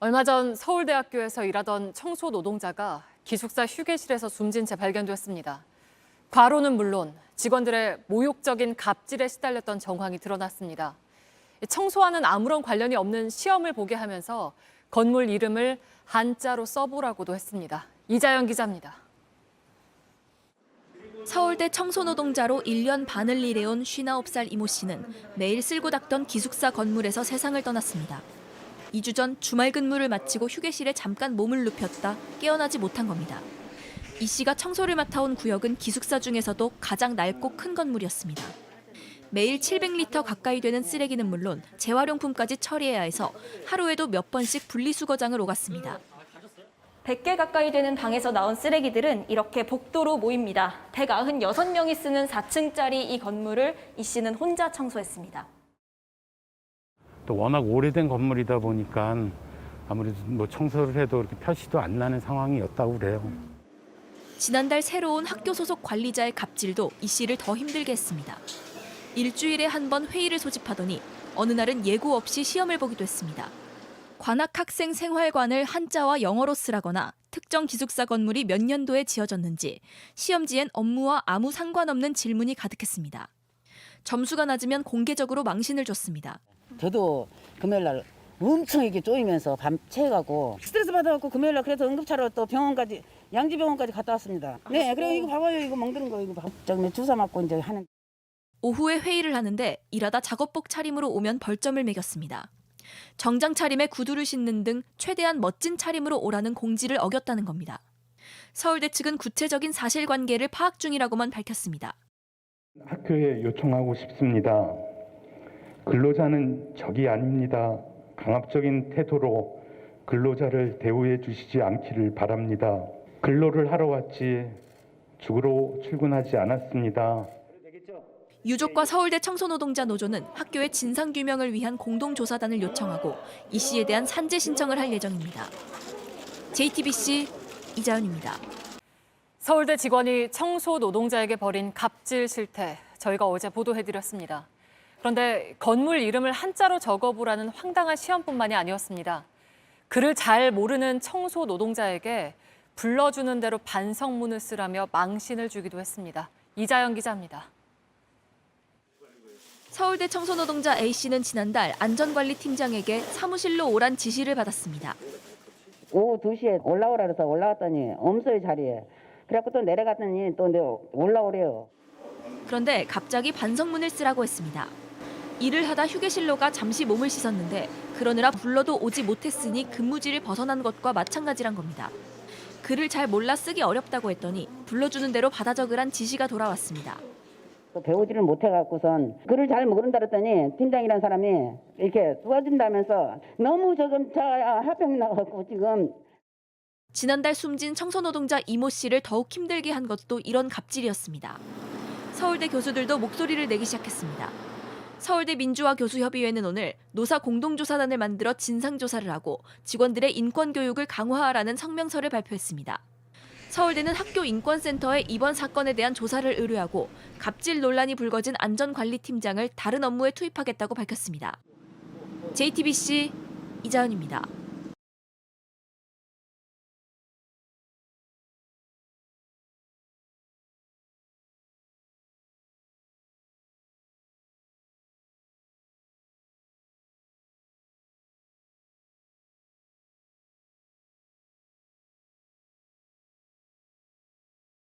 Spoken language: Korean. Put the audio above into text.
얼마 전 서울대학교에서 일하던 청소 노동자가 기숙사 휴게실에서 숨진 채 발견됐습니다. 과로는 물론 직원들의 모욕적인 갑질에 시달렸던 정황이 드러났습니다. 청소와는 아무런 관련이 없는 시험을 보게 하면서 건물 이름을 한자로 써보라고도 했습니다. 이자연 기자입니다. 서울대 청소노동자로 1년 반을 일해온 59살 이모 씨는 매일 쓸고 닦던 기숙사 건물에서 세상을 떠났습니다. 2주 전 주말 근무를 마치고 휴게실에 잠깐 몸을 눕혔다 깨어나지 못한 겁니다. 이 씨가 청소를 맡아온 구역은 기숙사 중에서도 가장 넓고 큰 건물이었습니다. 매일 700리터 가까이 되는 쓰레기는 물론 재활용품까지 처리해야 해서 하루에도 몇 번씩 분리수거장을 오갔습니다. 100개 가까이 되는 방에서 나온 쓰레기들은 이렇게 복도로 모입니다. 196명이 쓰는 4층짜리 이 건물을 이 씨는 혼자 청소했습니다. 또 워낙 오래된 건물이다 보니까 아무래도 청소를 해도 이렇게 표시도 안 나는 상황이었다고 그래요. 지난달 새로운 학교 소속 관리자의 갑질도 이 씨를 더 힘들게 했습니다. 일주일에 한 번 회의를 소집하더니 어느 날은 예고 없이 시험을 보기도 했습니다. 관악학생 생활관을 한자와 영어로 쓰라거나 특정 기숙사 건물이 몇 년도에 지어졌는지 시험지엔 업무와 아무 상관없는 질문이 가득했습니다. 점수가 낮으면 공개적으로 망신을 줬습니다. 저도 금요일날 엄청 이렇게 쪼이면서 밤새가고 스트레스 받아갖고 금요일날 그래서 응급차로 또 병원까지 양지병원까지 갔다 왔습니다. 네, 그래 이거 봐봐요, 이거 멍드는 거 이거 봐. 저기 주사 맞고 이제 하는. 오후에 회의를 하는데 일하다 작업복 차림으로 오면 벌점을 매겼습니다. 정장 차림에 구두를 신는 등 최대한 멋진 차림으로 오라는 공지를 어겼다는 겁니다. 서울대 측은 구체적인 사실관계를 파악 중이라고만 밝혔습니다. 학교에 요청하고 싶습니다. 근로자는 적이 아닙니다. 강압적인 태도로 근로자를 대우해 주시지 않기를 바랍니다. 근로를 하러 왔지 죽으러 출근하지 않았습니다. 유족과 서울대 청소노동자 노조는 학교의 진상규명을 위한 공동조사단을 요청하고 이 씨에 대한 산재 신청을 할 예정입니다. JTBC 이자연입니다. 서울대 직원이 청소 노동자에게 벌인 갑질 실태, 저희가 어제 보도해드렸습니다. 그런데 건물 이름을 한자로 적어보라는 황당한 시험뿐만이 아니었습니다. 글을 잘 모르는 청소 노동자에게 불러주는 대로 반성문을 쓰라며 망신을 주기도 했습니다. 이자연 기자입니다. 서울대 청소노동자 A씨는 지난달 안전관리팀장에게 사무실로 오란 지시를 받았습니다. 오후 2시에 올라오라 그래서 올라왔더니 엄소의 자리에. 그래갖고 또 내려갔더니 또 올라오래요. 그런데 갑자기 반성문을 쓰라고 했습니다. 일을 하다 휴게실로 가 잠시 몸을 씻었는데 그러느라 불러도 오지 못했으니 근무지를 벗어난 것과 마찬가지란 겁니다. 글을 잘 몰라 쓰기 어렵다고 했더니 불러주는 대로 받아 적으란 지시가 돌아왔습니다. 또 배우지를 못해갖고선 글을 잘 모른다 그랬더니 팀장이라는 사람이 이렇게 도와준다면서 너무 조금 하평이 나갖고 지금. 지난달 숨진 청소노동자 이모 씨를 더욱 힘들게 한 것도 이런 갑질이었습니다. 서울대 교수들도 목소리를 내기 시작했습니다. 서울대 민주화교수협의회는 오늘 노사 공동조사단을 만들어 진상조사를 하고 직원들의 인권교육을 강화하라는 성명서를 발표했습니다. 서울대는 학교 인권센터에 이번 사건에 대한 조사를 의뢰하고 갑질 논란이 불거진 안전관리팀장을 다른 업무에 투입하겠다고 밝혔습니다. JTBC 이자연입니다.